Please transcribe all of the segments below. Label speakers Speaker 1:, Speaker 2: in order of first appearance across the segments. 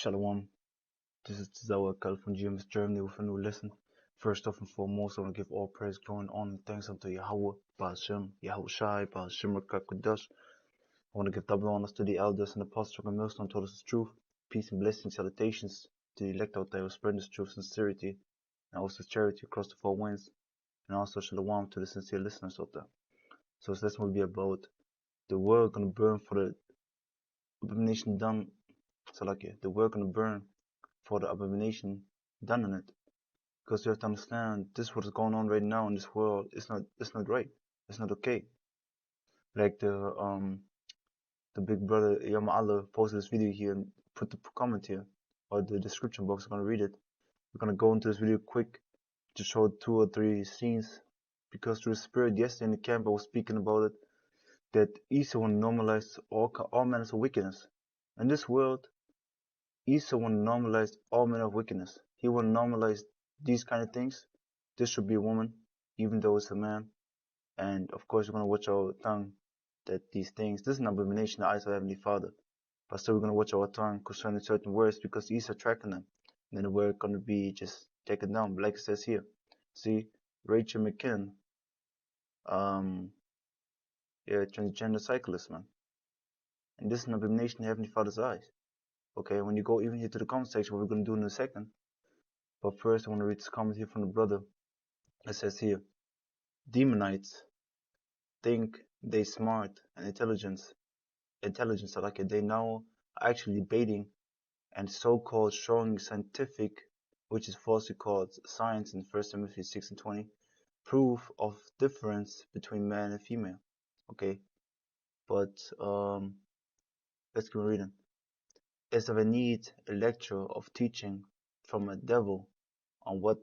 Speaker 1: Shalom. This is THAWADAH from GMS Germany with a new lesson. First off and foremost, I want to give all praise, glory, and honor and thanks unto YAHAWAH, BARAK, YAHAWASHI, KRAFT. I want to give double honors to the elders and apostles and millstones told us the truth. Peace and blessings, salutations to the elect out there who spread this truth, sincerity, and also charity across the four winds. And also shalom to the sincere listeners out there. So this lesson will be about the world gonna burn for the abomination done. The world gonna burn for the abomination done in it. Because you have to understand, this what is going on right now in this world. It's not right. It's not okay. Like the big brother Yama posted this video here and put the comment here or the description box. I'm gonna read it. We're gonna go into this video quick to show 2 or 3 scenes, because through the spirit yesterday in the camp I was speaking about it, that Esau want to normalize all manners of wickedness in this world. Esau want to normalize all manner of wickedness. He want to normalize these kind of things. This should be a woman, even though it's a man. And of course, we're going to watch our tongue, that these things, this is an abomination in the eyes of Heavenly Father. But still, we're going to watch our tongue concerning certain words, because Esau tracking them. And then we're going to be just taken down, like it says here. See, Rachel McKinnon, transgender cyclist, man. And this is an abomination in Heavenly Father's eyes. Okay, when you go even here to the comment section, what we're going to do in a second. But first, I want to read this comment here from the brother. It says here, demonites think they smart and intelligence are like it. They now are actually debating and so-called showing scientific, which is falsely called science in 1 Timothy 6:20, proof of difference between man and female. Okay, but let's keep reading. Is of a need a lecture of teaching from a devil on what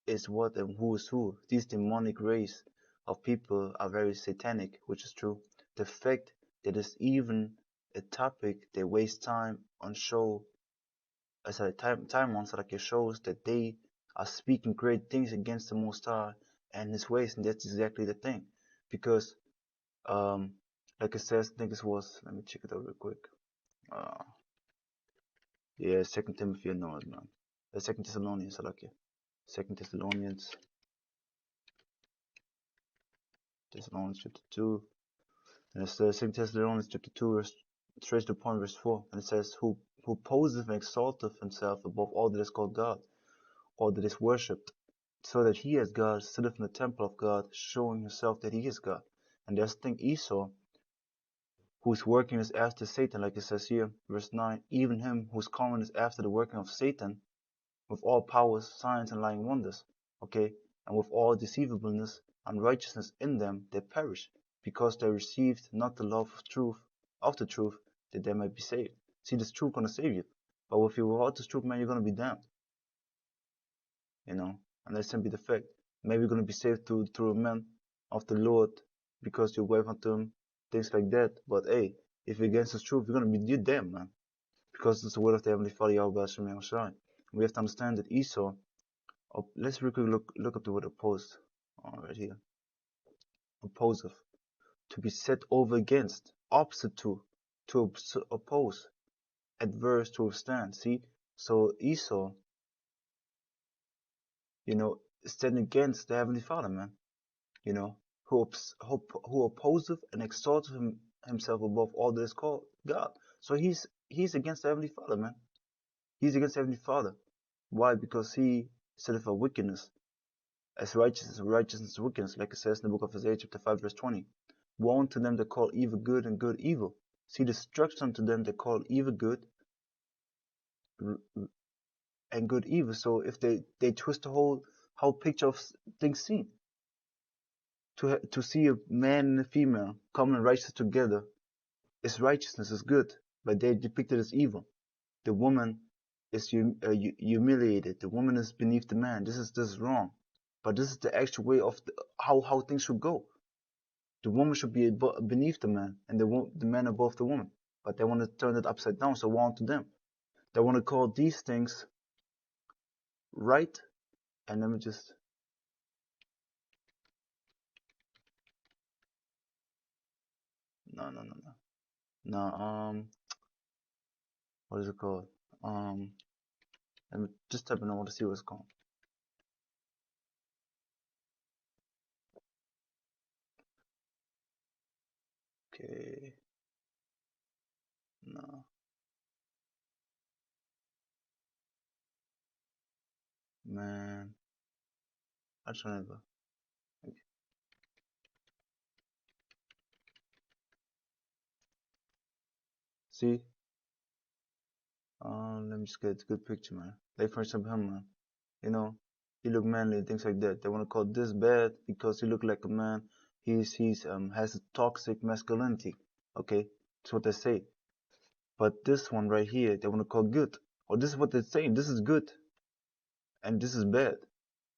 Speaker 1: is what and who is who. These demonic race of people are very satanic, which is true. The fact that it's even a topic they waste time on show as a time on, so like it shows that they are speaking great things against the Most High and His ways, and that's exactly the thing. Because like it says, I think this was, let me check it out real quick. Yeah, 2 Timothy, no, man. 2 Thessalonians, I like it. 2 Thessalonians chapter 2. And it's 2 Thessalonians chapter 2, verse, straight to the point, verse 4. And it says, who poseth and exalteth himself above all that is called God, or that is worshipped, so that he as God sitteth in the temple of God, showing himself that he is God. And there's the thing, Esau, whose working is after Satan, like it says here, verse 9, even him whose calling is after the working of Satan, with all powers, signs, and lying wonders, okay, and with all deceivableness and righteousness in them, they perish, because they received not the love of the truth, that they might be saved. See, this truth gonna save you, but if you're without this truth, man, you're gonna be damned. You know, and that's simply the fact. Maybe you're gonna be saved through a man of the Lord, because you wave unto him, things like that. But hey, if you're against the truth, you're damned, man, because it's the word of the Heavenly Father, Yahweh. We have to understand that Esau, let's really quickly look up the word opposed, right here. Opposeth, to be set over against, opposite to oppose, adverse, to withstand. See, so Esau, you know, standing against the Heavenly Father, man, you know, who opposeth and exalteth himself above all that is called God. So he's against the Heavenly Father, man. He's against the Heavenly Father. Why? Because he said for wickedness, as righteousness is wickedness, like it says in the book of Isaiah chapter 5 verse 20. Woe unto them that call evil good and good evil. See, destruction unto them that call evil good and good evil. So if they twist the whole picture of things seen, to see a man and a female coming righteous together is righteousness, is good, but they depict it as evil. The woman is humiliated. The woman is beneath the man. This is wrong. But this is the actual way of how things should go. The woman should be beneath the man, and the man above the woman. But they want to turn it upside down, so woe unto them. They want to call these things right. And let me just... No. what is it called? Let me just type in, I want to see what it's called. Okay, no, man, I don't know. Okay. See, let me just get a good picture, man. Like for example, him, man. You know, he look manly, things like that. They want to call this bad because he look like a man. He's has a toxic masculinity. Okay, that's what they say. But this one right here, they want to call good. Or this is what they're saying. This is good, and this is bad.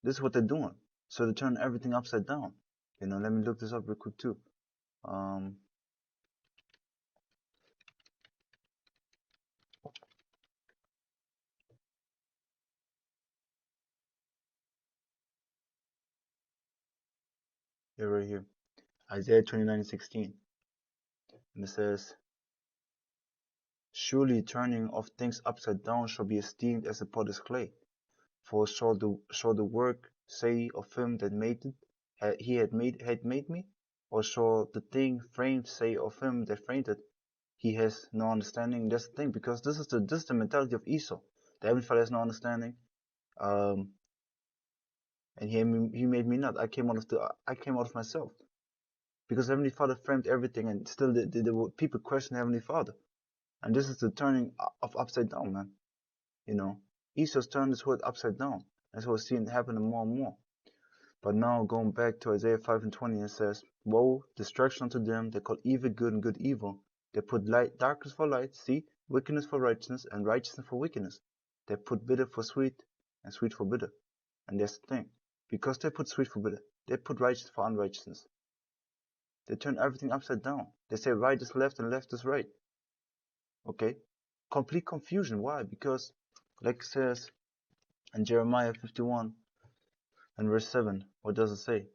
Speaker 1: This is what they're doing. So they turn everything upside down. You know, let me look this up real quick too. Yeah, right here, Isaiah 29:16, and it says, "Surely turning of things upside down shall be esteemed as the potter's clay. For shall the work say of him that made it, he had made me? Or shall the thing framed say of him that framed it, he has no understanding?" That's the thing, because this is the mentality of Esau. The Heavenly Father has no understanding, and he made me not. I came out of myself, because Heavenly Father framed everything, and still the people question Heavenly Father, and this is the turning of upside down, man. You know, Esau's turned this world upside down. That's what we're seeing happening more and more. But now going back to Isaiah 5:20, it says, "Woe, destruction unto them that call evil good and good evil. They put darkness for light, see, wickedness for righteousness, and righteousness for wickedness. They put bitter for sweet, and sweet for bitter." And that's the thing. Because they put sweet for bitter, they put righteousness for unrighteousness. They turn everything upside down. They say right is left and left is right. Okay? Complete confusion. Why? Because, like it says in Jeremiah 51 and verse 7, what does it say?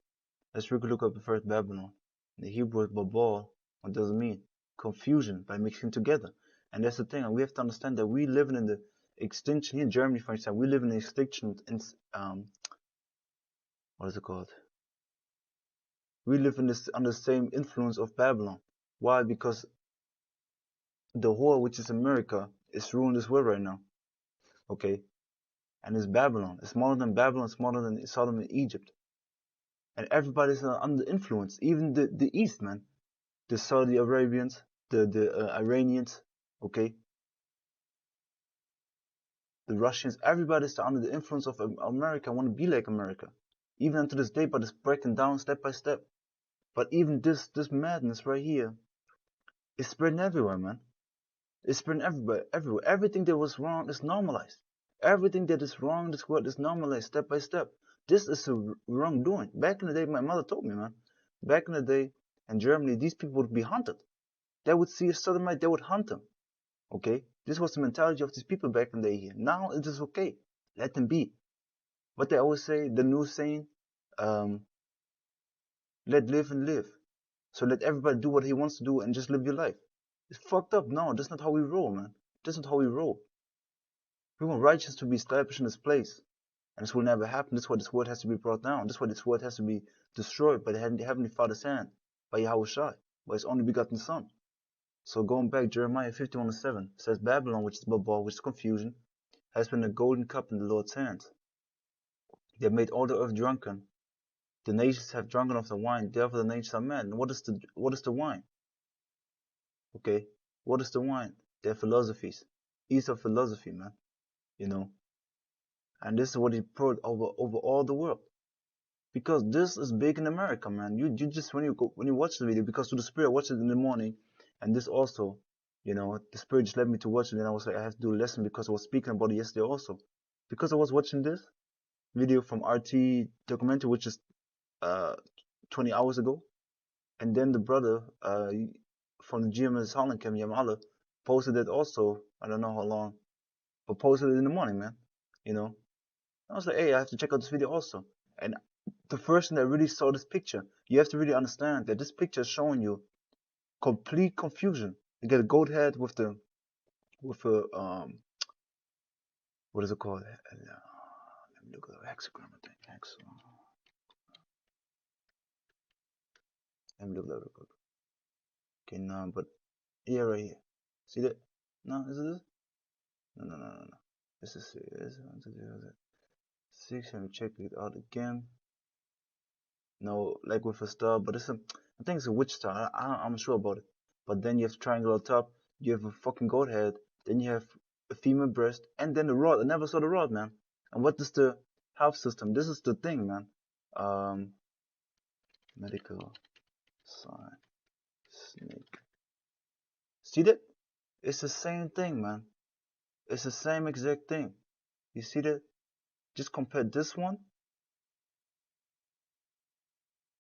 Speaker 1: Let's look up the first Babylon. The Hebrew is babal. What does it mean? Confusion by mixing together. And that's the thing. And we have to understand that we live in the extinction here in Germany, for example. We live in the extinction. What is it called? We live in this under the same influence of Babylon. Why? Because the whore, which is America, is ruling this world right now. Okay, and it's Babylon. It's smaller than Babylon. It's smaller than Sodom and Egypt. And everybody's under influence. Even the East, man. The Saudi Arabians, the Iranians, okay, the Russians, everybody's under the influence of America, want to be like America. Even unto this day, but it's breaking down step by step. But even this madness right here is spreading everywhere, man. It's spreading everywhere. Everything that was wrong is normalized. Everything that is wrong in this world is normalized step by step. This is a wrongdoing. Back in the day, my mother told me, man. Back in the day, in Germany, these people would be hunted. They would see a sodomite, they would hunt them. Okay? This was the mentality of these people back in the day here. Now it is okay. Let them be. But they always say, the new saying, let live and live. So let everybody do what he wants to do and just live your life. It's fucked up. No, that's not how we roll, man. That's not how we roll. We want righteousness to be established in this place. And this will never happen. That's why this word has to be brought down. That's why this word has to be destroyed by the Heavenly Father's hand, by YAHWASHI, by His only begotten Son. So going back, Jeremiah 51:7 says, "Babylon, which is Babel, which is confusion, has been a golden cup in the Lord's hands. They have made all the earth drunken. The nations have drunken of the wine, therefore the nations are mad." And what is the wine? Okay, what is the wine? Their philosophies. East of philosophy, man. You know. And this is what he poured over all the world. Because this is big in America, man. You just when you watch the video, because to the Spirit, I watched it in the morning, and this also, you know, the Spirit just led me to watch it, and I was like, I have to do a lesson because I was speaking about it yesterday also. Because I was watching this video from RT documentary, which is 20 hours ago, and then the brother from the GMS Holland Camp, Yamala, posted it also. I don't know how long, but posted it in the morning, man. You know, I was like, hey, I have to check out this video also. And the person that really saw this picture, you have to really understand that this picture is showing you complete confusion. You get a goat head with the with a what is it called? Let me look at the hexagram. I think let me look at it. Okay, now, but yeah, right here. See that? No, is it this? No. This is 6. Let me check it out again. No, like with a star, but it's a, I think it's a witch star. I'm sure about it. But then you have triangle on top. You have a fucking goat head. Then you have a female breast, and then the rod. I never saw the rod, man. And what is the half system? This is the thing, man. Medical sign snake. See that? It's the same thing, man. It's the same exact thing. You see that? Just compare this one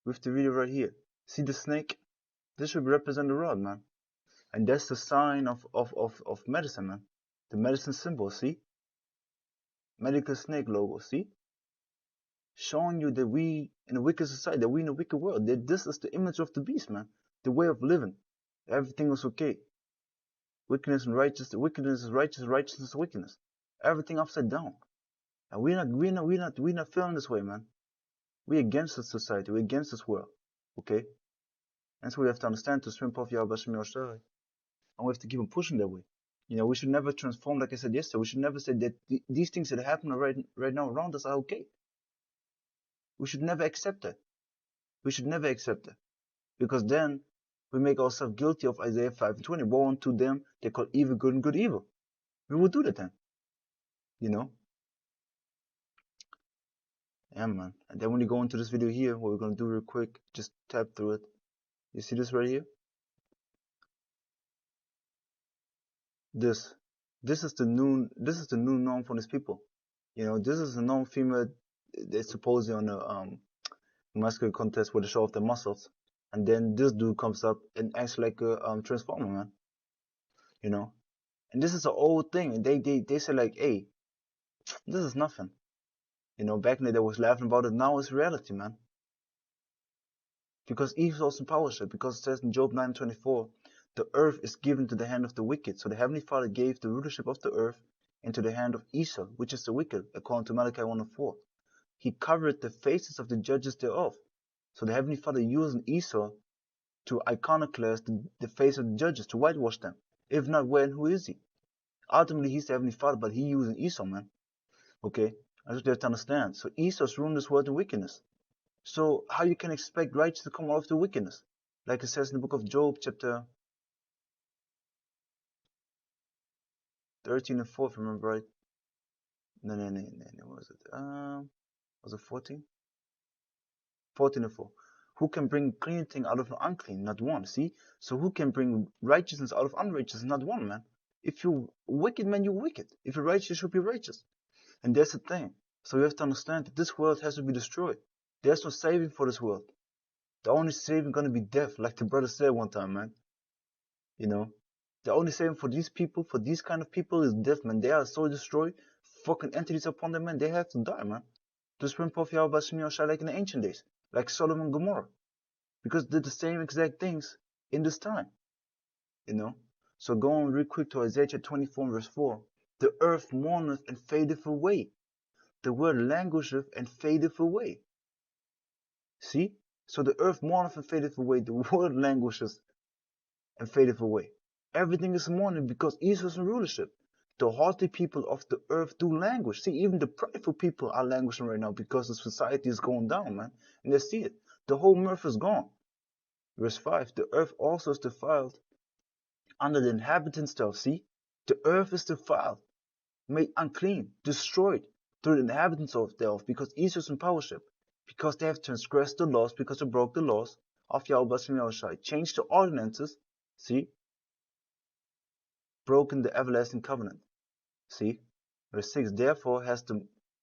Speaker 1: with the video right here. See the snake? This should represent the rod, man. And that's the sign of medicine, man. The medicine symbol, see? Medical snake logo, see? Showing you that we in a wicked society, that we in a wicked world, that this is the image of the beast, man. The way of living. Everything was okay. Wickedness and righteousness, wickedness is righteous, righteousness is wickedness. Everything upside down. And we're not feeling this way, man. We're against this society, we're against this world. Okay? And so we have to understand to swim off YAHAWASHI. And we have to keep on pushing that way. You know, we should never transform, like I said yesterday. We should never say that these things that happen right now around us are okay. We should never accept that. We should never accept that. Because then we make ourselves guilty of Isaiah 5:20. Woe unto them, they call evil good and good evil. We will do that then. You know? Yeah, man. And then when you go into this video here, what we're going to do real quick, just tap through it. You see this right here? This is the new norm for these people. You know, this is a known female that's supposedly on a muscular contest where they show off their muscles, and then this dude comes up and acts like a transformer, man. You know, and this is an old thing, and they say like, hey, this is nothing. You know, back in the day, they was laughing about it. Now it's reality, man. Because Eve was in power, because it says in Job 9:24, the earth is given to the hand of the wicked. So the Heavenly Father gave the rulership of the earth into the hand of Esau, which is the wicked, according to Malachi 1:4. He covered the faces of the judges thereof. So the Heavenly Father used Esau to iconoclast the face of the judges, to whitewash them. If not, where and who is he? Ultimately, he's the Heavenly Father, but he using Esau, man. Okay? That's what you have to understand. So Esau's ruling this world in wickedness. So how you can expect righteousness to come out of the wickedness? Like it says in the book of Job, chapter 13 and 4, if I remember right. No, what was it? Was it 14? 14 and 4. Who can bring clean thing out of an unclean? Not one. See? So who can bring righteousness out of unrighteousness? Not one, man. If you're wicked, man, you're wicked. If you're righteous, you should be righteous. And that's the thing. So you have to understand that this world has to be destroyed. There's no saving for this world. The only saving gonna be death, like the brother said one time, man. You know? The only saving for these people, for these kind of people, is death, man. They are so destroyed. Fucking entities upon them, man. They have to die, man. To swim off YAHAWASHI like in the ancient days. Like Sodom and Gomorrah. Because they did the same exact things in this time. You know? So going real quick to Isaiah 24 verse 4. The earth mourneth and fadeth away. The word languisheth and fadeth away. See? So the earth mourneth and fadeth away. The word languishes and fadeth away. Everything is mourning because Esau is in rulership. The haughty people of the earth do languish. See, even the prideful people are languishing right now because the society is going down, man. And they see it. The whole earth is gone. Verse 5. The earth also is defiled under the inhabitants thereof. See? The earth is defiled, made unclean, destroyed through the inhabitants of thereof, because Esau is in powership, because they have transgressed the laws, because they broke the laws of YAHAWASHI, changed the ordinances, see? Broken the everlasting covenant. See? Verse 6. Therefore has the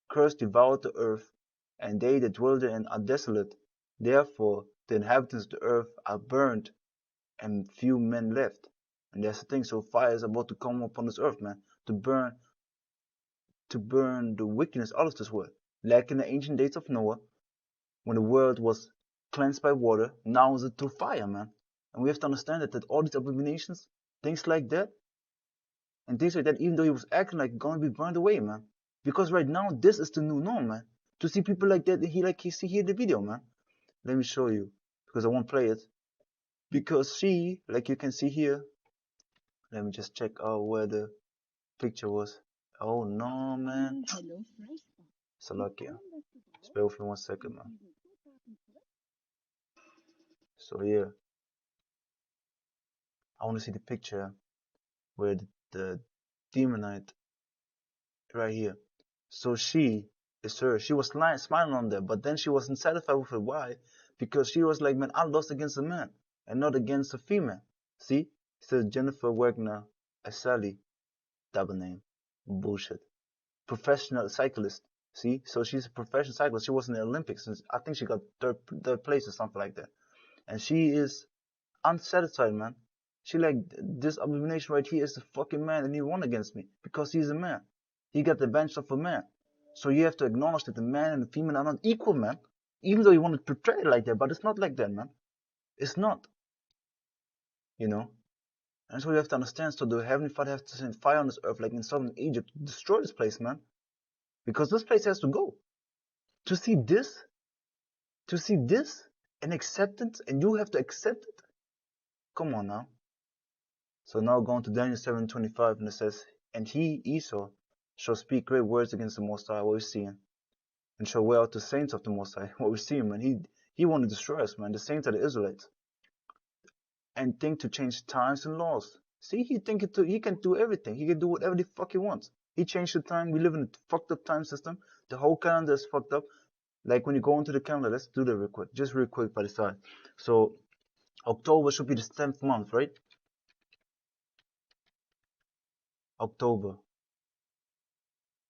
Speaker 1: curse devoured the earth, and they that dwell therein are desolate. Therefore the inhabitants of the earth are burned, and few men left. And that's the thing. So fire is about to come upon this earth, man, to burn the wickedness out of this world. Like in the ancient days of Noah, when the world was cleansed by water, now is it through fire, man. And we have to understand that all these abominations, things like that, and things like that, even though he was acting like gonna be burned away, man. Because right now, this is the new norm, man. To see people like that, he see here the video, man. Let me show you, because I won't play it. Because she, like you can see here, let me just check out where the picture was. Oh no, man. Salakia. Just bear with me 1 second, man. So yeah, I want to see the picture where the demonite right here. So she is her. She was smiling on there, but then she wasn't satisfied with it. Why? Because she was like, man, I lost against a man and not against a female. See? It says Jennifer Wagner, a Sally, double name. Bullshit. Professional cyclist. See? So she's a professional cyclist. She was in the Olympics. I think she got third place or something like that. And she is unsatisfied, man. She like, this abomination right here is a fucking man and he won against me because he's a man. He got the advantage of a man. So you have to acknowledge that the man and the female are not equal, man. Even though you want to portray it like that, but it's not like that, man. It's not. You know? And so you have to understand, so the Heavenly Father has to send fire on this earth, like in southern Egypt, to destroy this place, man. Because this place has to go. To see this, and acceptance, and you have to accept it. Come on now. So now going to Daniel 7:25, and it says, and he, Esau, shall speak great words against the Most High, what we're seeing, and shall wear out the saints of the Most High, what we're seeing, man. He want to destroy us, man. The saints are the Israelites. And think to change times and laws. See, he can do everything. He can do whatever the fuck he wants. He changed the time. We live in a fucked up time system. The whole calendar is fucked up. Like when you go into the calendar, let's do that real quick. Just real quick by the side. So October should be the 10th month, right? October.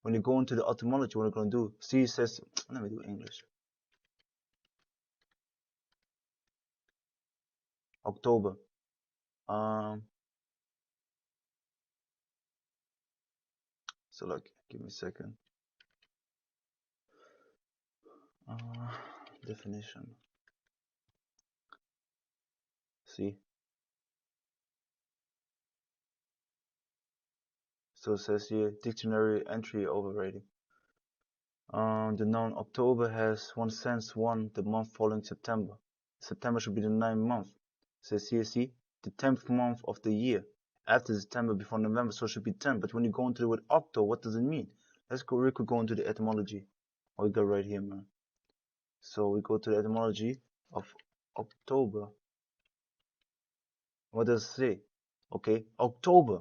Speaker 1: When you go into the etymology, what we're going to do, see, it says, let me do English. October. So like, give me a second. Definition. See. So it says here, dictionary entry overrated. The noun October has one sense, the month following September. September should be the 9th month. It says here, see, the 10th month of the year. After September, before November, so it should be 10. But when you go into the word Octo, what does it mean? Let's go real quick, go into the etymology. We go right here, man. So we go to the etymology of October. What does it say? Okay, October.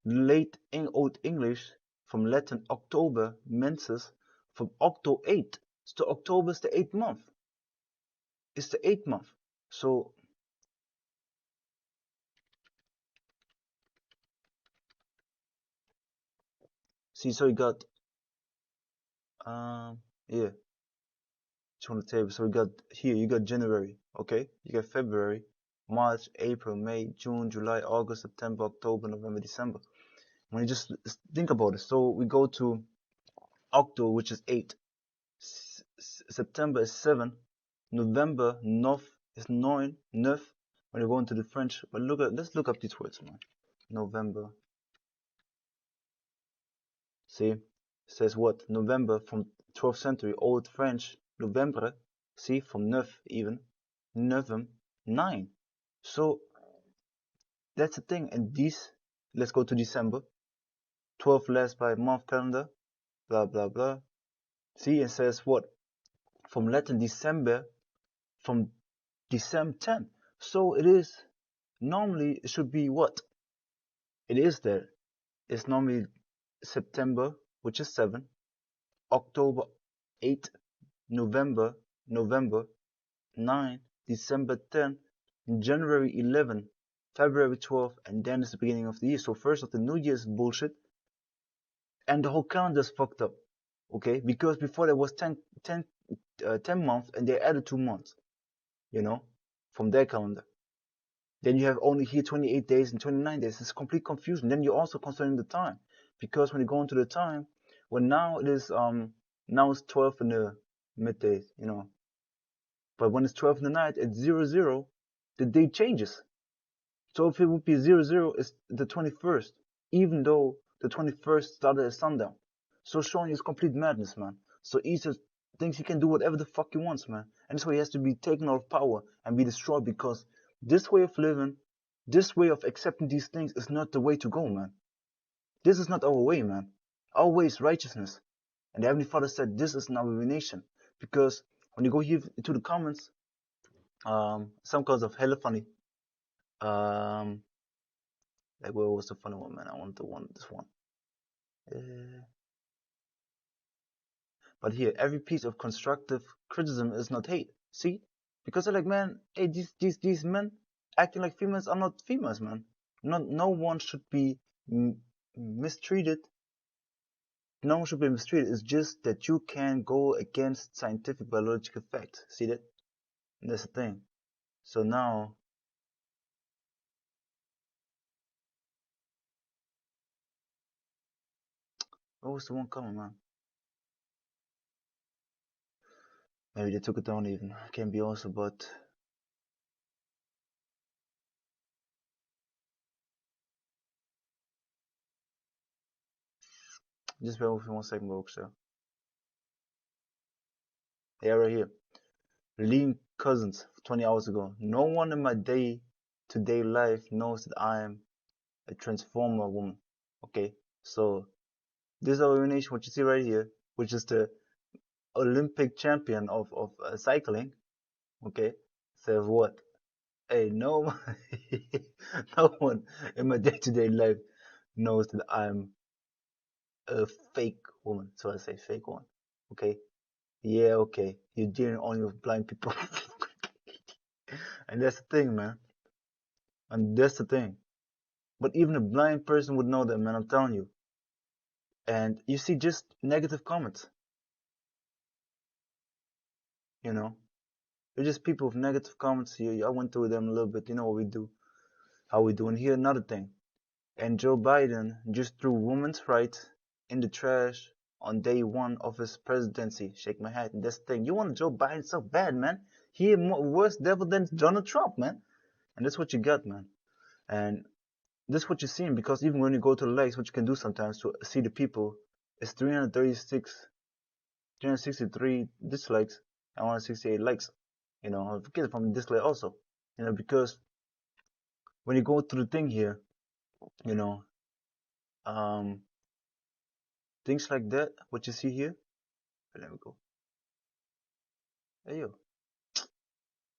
Speaker 1: Late Old English, from Latin October, menses, from Octo 8. So October is the 8th month. It's the 8th month. So see, so you got yeah, it's on the table. So we got here, you got January, okay? You got February, March, April, May, June, July, August, September, October, November, December. When you just think about it, so we go to Octo, which is 8. September is 7. November, 9 is 9. When you go into the French, but let's look up these words, man. November. See, it says what? November, from 12th century, Old French, Novembre. See, from 9 even. 9, 9. So that's the thing. And these, let's go to December. 12 less by month calendar. Blah blah blah. See, it says what? From Latin December, from December 10. So it is normally, it should be what? It is there. It's normally September, which is 7, October 8, November 9, December 10, January 11, February 12, and then it's the beginning of the year. So first of the New Year's bullshit, and the whole calendar is fucked up, okay? Because before there was 10 months, and they added 2 months, you know, from their calendar. Then you have only here 28 days and 29 days. It's complete confusion. Then you're also concerning the time, because when you go into the time, well, now it is now it's 12 in the midday, you know. But when it's 12 in the night, it's 00, the day changes. So if it would be 00, it's the 21st. even though the 21st started at sundown. So showing you is complete madness, man. So Easter thinks he can do whatever the fuck he wants, man. And that's why he has to be taken out of power and be destroyed, because this way of living, this way of accepting these things is not the way to go, man. This is not our way, man. Our way is righteousness. And the Heavenly Father said this is an abomination. Because when you go here to the comments, some kinds of hella funny. Like, what was the funny one, man? I want this one. But here, every piece of constructive criticism is not hate. See? Because they're like, man, hey, these men acting like females are not females, man. No one should be mistreated. No one should be mistreated. It's just that you can go against scientific biological facts. See that? And that's the thing. So now, what was the one coming, man? Maybe they took it down even. Can be also, but just bear with me 1 second, RAWCHAA. Yeah, right here. Lean Cousins, 20 hours ago. No one in my day-to-day life knows that I am a transformer woman. Okay, so this abomination, what you see right here, which is the Olympic champion of cycling. Okay, says what? Hey, no, no one in my day-to-day life knows that I'm a fake woman. So I say fake one. Okay, yeah, okay. You're dealing only with blind people. And that's the thing, man. And that's the thing. But even a blind person would know that, man, I'm telling you. And you see just negative comments. You know? They're just people with negative comments here. I went through them a little bit. You know what we do. How we do. And here another thing. And Joe Biden just threw women's rights in the trash on day 1 of his presidency. Shake my head. And that's the thing. You want Joe Biden so bad, man. He worse devil than Donald Trump, man. And that's what you got, man. And this is what you're seeing, because even when you go to the likes, what you can do sometimes to see the people is 363 dislikes and 168 likes. You know, forget it from the dislike also. You know, because when you go through the thing here, you know, things like that, what you see here. Let me go. Hey yo,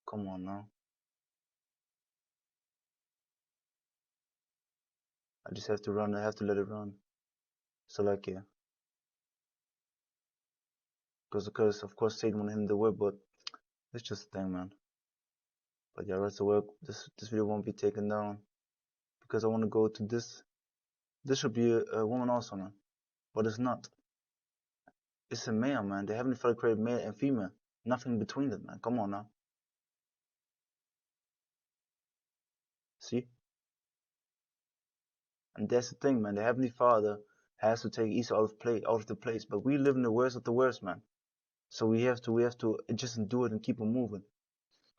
Speaker 1: come on now. I just have to run. I have to let it run. So like, yeah, because of course Satan wanted him to work, but it's just a thing, man. But yeah, rest of work. This video won't be taken down because I want to go to this. This should be a woman also, man, but it's not. It's a male, man. The Heavenly Father created male and female, nothing between them, man. Come on now. See? And that's the thing, man. The Heavenly Father has to take Esau out of the place, but we live in the worst of the worst, man. So we have to just endure it and keep on moving.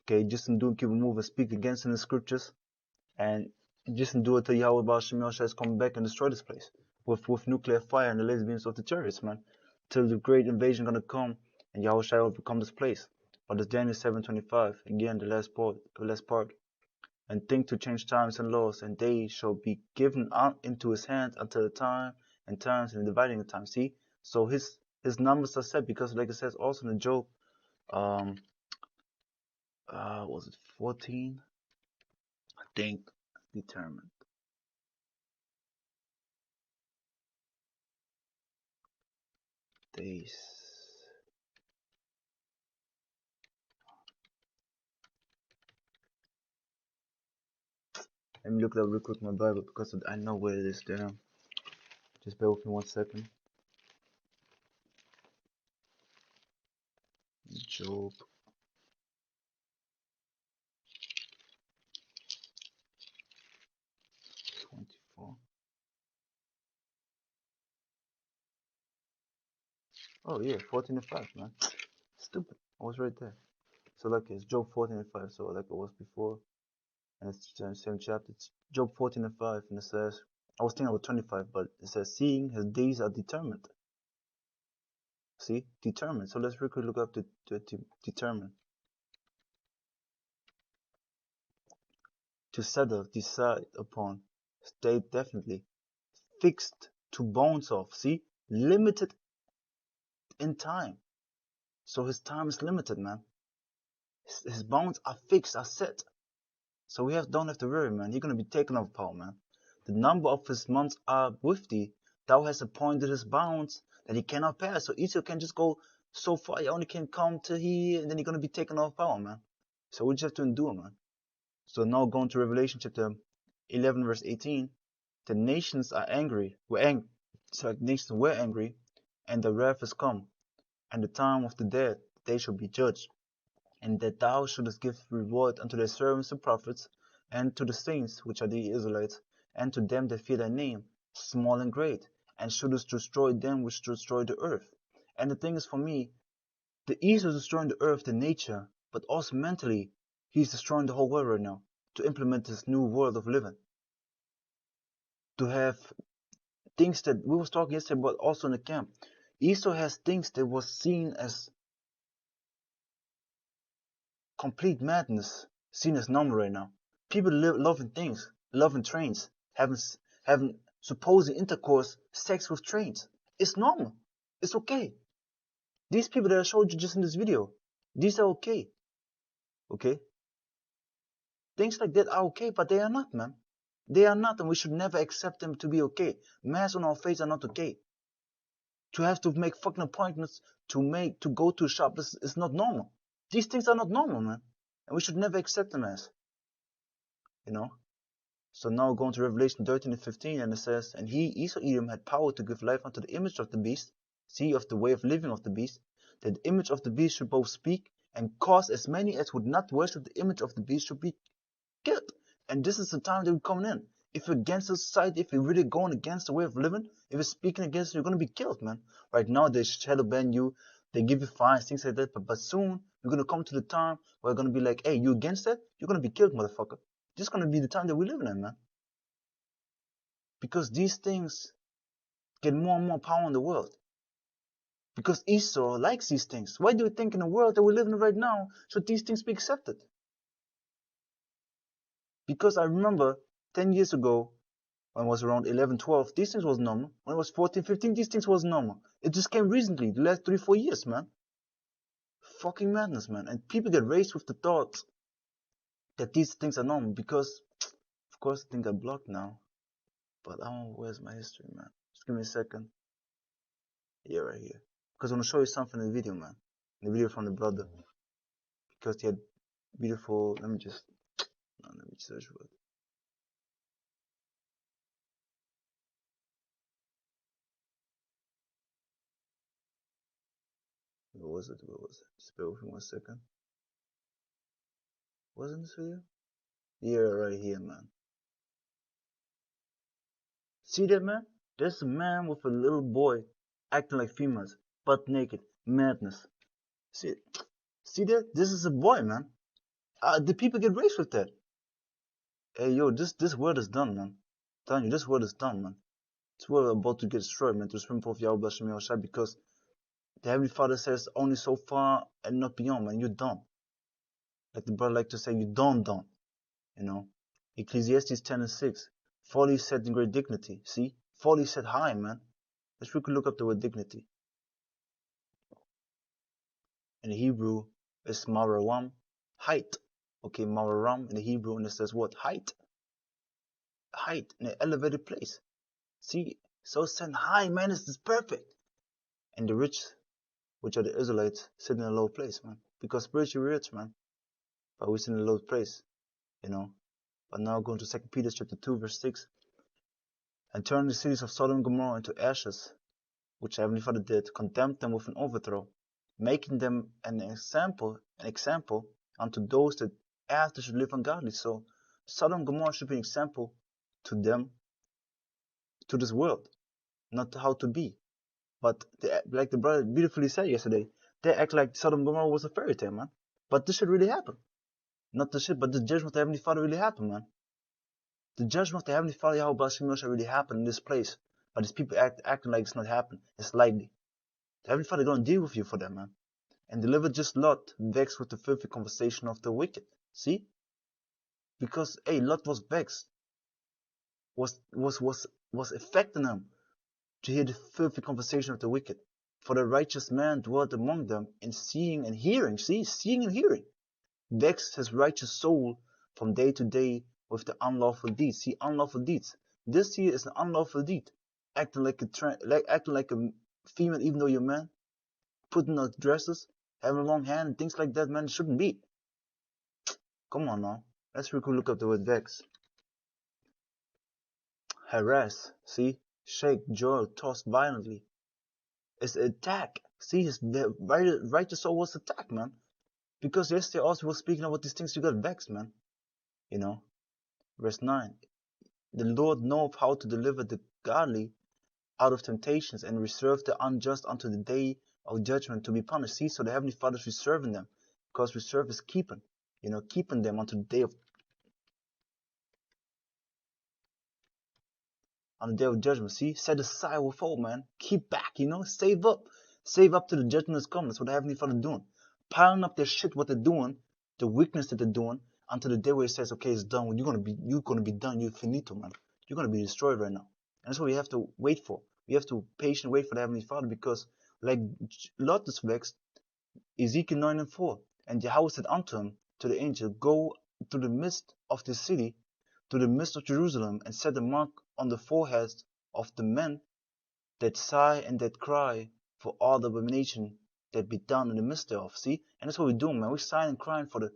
Speaker 1: Okay, just endure and keep on moving. Speak against in the scriptures, and just endure till Yahweh is coming back and destroy this place with nuclear fire and the laser beams of the chariots, man. Till the great invasion gonna come and Yahweh will become this place. But it's Daniel 7:25 again, the last part. And think to change times and laws, and they shall be given out into his hand until the time and times and dividing the time. See, so his numbers are set, because like it says also in Job, was it 14? I think determined. Days. Let me look that real quick in my Bible, because I know where it is down. Just bear with me 1 second. Job. Oh yeah, 14:5, man. Stupid. I was right there. So like it's Job 14:5. So like it was before, and it's the same chapter. It's Job 14:5, and it says, I was thinking about 25, but it says seeing his days are determined. See, determined. So let's quickly look up the determined. To settle, decide upon, state definitely, fixed, to bounce off. See, limited in time. So his time is limited, man. His bounds are fixed, are set. So we don't have to worry, man. He's gonna be taken off power, man. The number of his months are with thee. Thou hast appointed his bounds that he cannot pass. So Esau can just go so far. He only can come to here, and then he's gonna be taken off power, man. So we just have to endure, man. So now going to Revelation chapter 11, verse 18. The nations are angry. Nations were angry, and the wrath is come, and the time of the dead, they shall be judged. And that thou shouldest give reward unto thy servants the prophets, and to the saints, which are the Israelites, and to them that fear thy name, small and great, and shouldest destroy them which destroy the earth. And the thing is, for me, the East is destroying the earth, the nature, but also mentally, he's destroying the whole world right now to implement this new world of living. To have things that we was talking yesterday about also in the camp. Esau has things that was seen as complete madness, seen as normal right now. People loving things, loving trains, having supposed intercourse, sex with trains. It's normal. It's okay. These people that I showed you just in this video, these are okay. Okay? Things like that are okay, but they are not, man. They are not, and we should never accept them to be okay. Masks on our face are not okay. To have to make fucking appointments to go to a shop is not normal. These things are not normal, man. And we should never accept them as. You know? So now going to Revelation 13 and 15, and it says, and he, Esau Edom, had power to give life unto the image of the beast, see, of the way of living of the beast, that the image of the beast should both speak, and cause as many as would not worship the image of the beast should be killed. And this is the time that we're coming in. If you're against the society, if you're really going against the way of living, if you're speaking against it, you're going to be killed, man. Right now, they shadow ban you, they give you fines, things like that, but soon, you're going to come to the time where you're going to be like, hey, you against that? You're going to be killed, motherfucker. This is going to be the time that we're living in, man. Because these things get more and more power in the world. Because Esau likes these things. Why do you think in the world that we're living in right now should these things be accepted? Because I remember 10 years ago, when I was around 11, 12, these things was normal. When I was 14, 15, these things was normal. It just came recently, the last 3, 4 years, man. Fucking madness, man. And people get raised with the thought that these things are normal because, of course, the thing got blocked now. But I don't know, where's my history, man? Just give me a second. Yeah, right here. Because I want to show you something in the video, man. In the video from the brother. Because he had beautiful, let me search for it. Where was it? Just bear with me 1 second. Wasn't this video? Yeah, right here, man. See that, man? There's a man with a little boy acting like females, butt naked, madness. See that? This is a boy, man. The people get raised with that. Hey, yo, this world is done, man. I'm telling you, this world is done, man. This world is about to get destroyed, man, to the of YAHWAH, because the Heavenly Father says only so far and not beyond, man. You're done. Like the brother like to say, you're done. You know? Ecclesiastes 10 and 6. Folly is set in great dignity. See? Folly is set high, man. Let's quickly look up the word dignity. In the Hebrew, it's marawam, height. Okay, marawam in the Hebrew, and it says what? Height. Height, in an elevated place. See? So set high, man, is perfect. And the rich, which are the Israelites, sit in a low place, man. Because spiritually rich, man. But we sit in a low place, you know. But now going to 2 Peter chapter 2, verse 6. And turn the cities of Sodom and Gomorrah into ashes, which Heavenly Father did, condemned them with an overthrow, making them an example unto those that after should live ungodly. So Sodom and Gomorrah should be an example to them, to this world, not how to be. But they, like the brother beautifully said yesterday, they act like Sodom and Gomorrah was a fairy tale, man. But this should really happen. Not the shit, but the judgment of the Heavenly Father really happened, man. The judgment of the Heavenly Father Yahweh shall really happen in this place. But these people acting like it's not happening. It's likely. The Heavenly Father gonna deal with you for that, man. And deliver just Lot, vexed with the filthy conversation of the wicked. See? Because, hey, Lot was vexed. Was affecting him to hear the filthy conversation of the wicked. For the righteous man dwelt among them in seeing and hearing. See? Seeing and hearing. Vexed his righteous soul from day to day with the unlawful deeds. See, unlawful deeds. This here is an unlawful deed. Acting like a female even though you're a man. Putting on dresses, having a long hand, and things like that, man, it shouldn't be. Come on now. Let's look up the word vex. Harass, see? Shake, jar, tossed violently. It's an attack. See, his righteous soul was attacked, man. Because yesterday also was speaking about these things, you got vexed, man. You know. Verse 9. The Lord knoweth how to deliver the godly out of temptations and reserve the unjust unto the day of judgment to be punished. See, so the Heavenly Father is reserving them. Because reserve is keeping. You know, keeping them unto the day of judgment. See, set aside with hope, man. Keep back, you know, save up. Save up to the judgment is coming. That's what the Heavenly Father is doing. Piling up their shit, what they're doing, the weakness that they're doing, until the day where it says, okay, it's done. You're gonna be done. You're finito, man. You're gonna be destroyed right now. And that's what we have to wait for. We have to patiently wait for the Heavenly Father, because like Lot is vexed, Ezekiel 9:4, and Yahweh said unto him, to the angel, go to the midst of the city, to the midst of Jerusalem, and set a mark on the foreheads of the men that sigh and that cry for all the abomination that be done in the midst thereof. See? And that's what we're doing, man. We're sighing and crying for the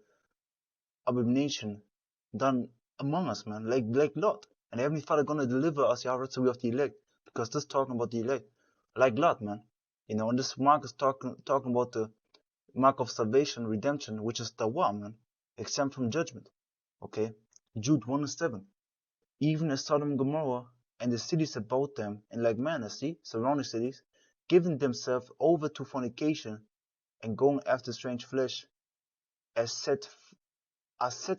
Speaker 1: abomination done among us, man. Like Lot. And the Heavenly Father gonna deliver us, Yahweh, so we of the elect. Because this talking about the elect. Like Lot, man. You know, and this mark is talking about the mark of salvation, redemption, which is THAWADAH, man. Exempt from judgment. Okay? Jude 1:7. Even as Sodom and Gomorrah and the cities about them, in like manner, see, surrounding cities, giving themselves over to fornication and going after strange flesh, as set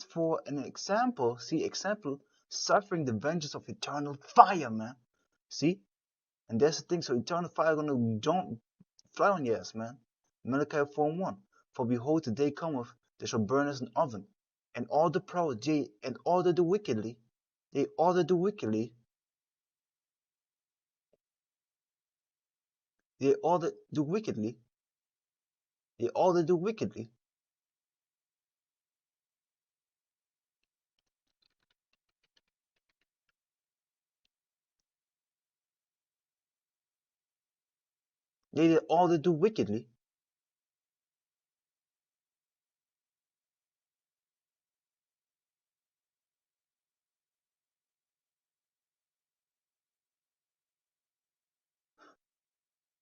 Speaker 1: for an example, see, suffering the vengeance of eternal fire, man. See? And that's the thing, so eternal fire gonna fly on your ass, man. Malachi 4:1. For behold, the day cometh, they shall burn as an oven, and all the proud, yea, and all that do wickedly, they all that do wickedly, they all that do wickedly, they all that do wickedly, they all that do wickedly.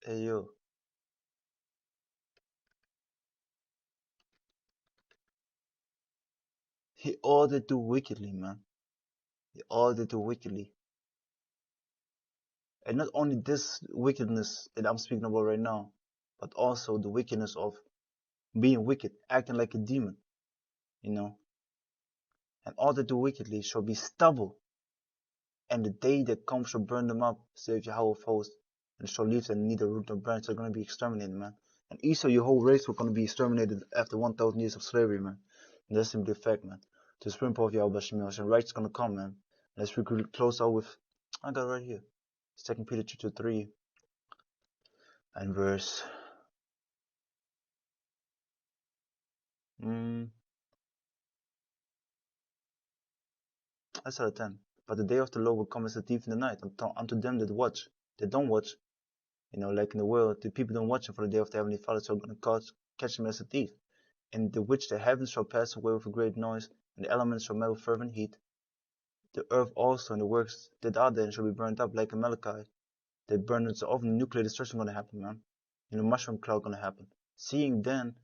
Speaker 1: Hey yo, he all that do wickedly, man. He all that do wickedly. And not only this wickedness that I'm speaking about right now, but also the wickedness of being wicked, acting like a demon, you know. And all that do wickedly shall be stubble, and the day that comes shall burn them up, saith Yahweh of hosts, and shall leave them neither root nor branch. They're going to be exterminated, man. And Esau, your whole race, were going to be exterminated after 1,000 years of slavery, man. And that's simply a fact, man. To the spring of Yahweh Shemiel, and right's going to come, man. Let's close out with, I got it right here, 2 Peter chapter 3 and verse 10. But the day of the Lord will come as a thief in the night unto them that watch. They don't watch. You know, like in the world, the people don't watch for the day of the Heavenly Father, so going to catch him as a thief. In the which the heavens shall pass away with a great noise, and the elements shall melt with fervent heat. The earth also and the works that are therein shall be burnt up like a Malachi. They burn it so often, nuclear destruction going to happen, man. You know, mushroom cloud going to happen. Seeing then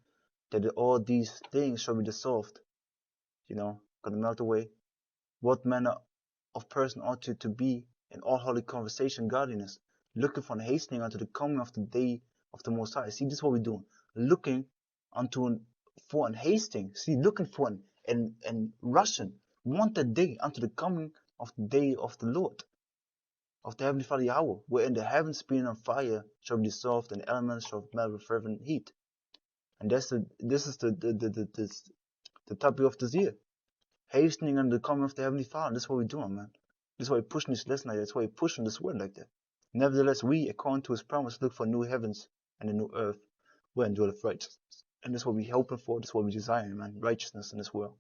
Speaker 1: that all these things shall be dissolved, you know, going to melt away. What manner of person ought you to be in all holy conversation, godliness, looking for and hastening unto the coming of the day of the Most High. See, this is what we're doing. Looking for and hasting. See, looking for and rushing. Want that day unto the coming of the day of the Lord, of the Heavenly Father Yahweh, wherein the heavens being on fire shall be dissolved and the elements shall melt with fervent heat. And this is the topic of this year. Hastening on the coming of the Heavenly Father. This is what we're doing, man. This is why we're pushing this lesson like that. That's why we're pushing this word like that. Nevertheless, we, according to his promise, look for new heavens and a new earth wherein dwelleth righteousness. And this is what we're hoping for. This is what we're desiring, man. Righteousness in this world.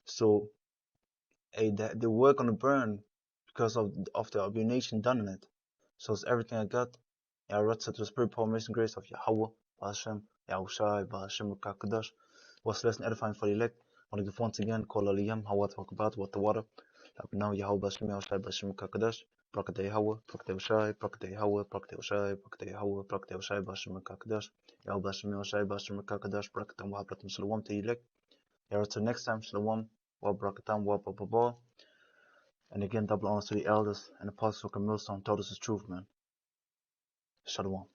Speaker 1: So, the work gonna burn because of the abomination done in it. So it's everything I got. RAWCHAA to the spirit, power, mercy, and grace of Yahawah, Hashem, Yahushai, Hashem, KADASH. Was lesson edifying for the elect. I want to give once again, HALALYAM, HAWAD, KABAD, THAWADAH. Now YAHWAH, Hashem, KADASH. BARAK YAHWAH, BARAK YAHWAH, BARAK YAHWAH, BARAK YAHWAH, BARAK YAHWAH, BARAK YAHWAH, Hashem, KADASH. YAHWAH, Hashem, KADASH. BARAK YAHWAH, Shalom to the elect. Till next time, Shalom, Barakatam, Baba. And again, double honors to the elders and apostles who can millstone told us the truth, man. Shalom.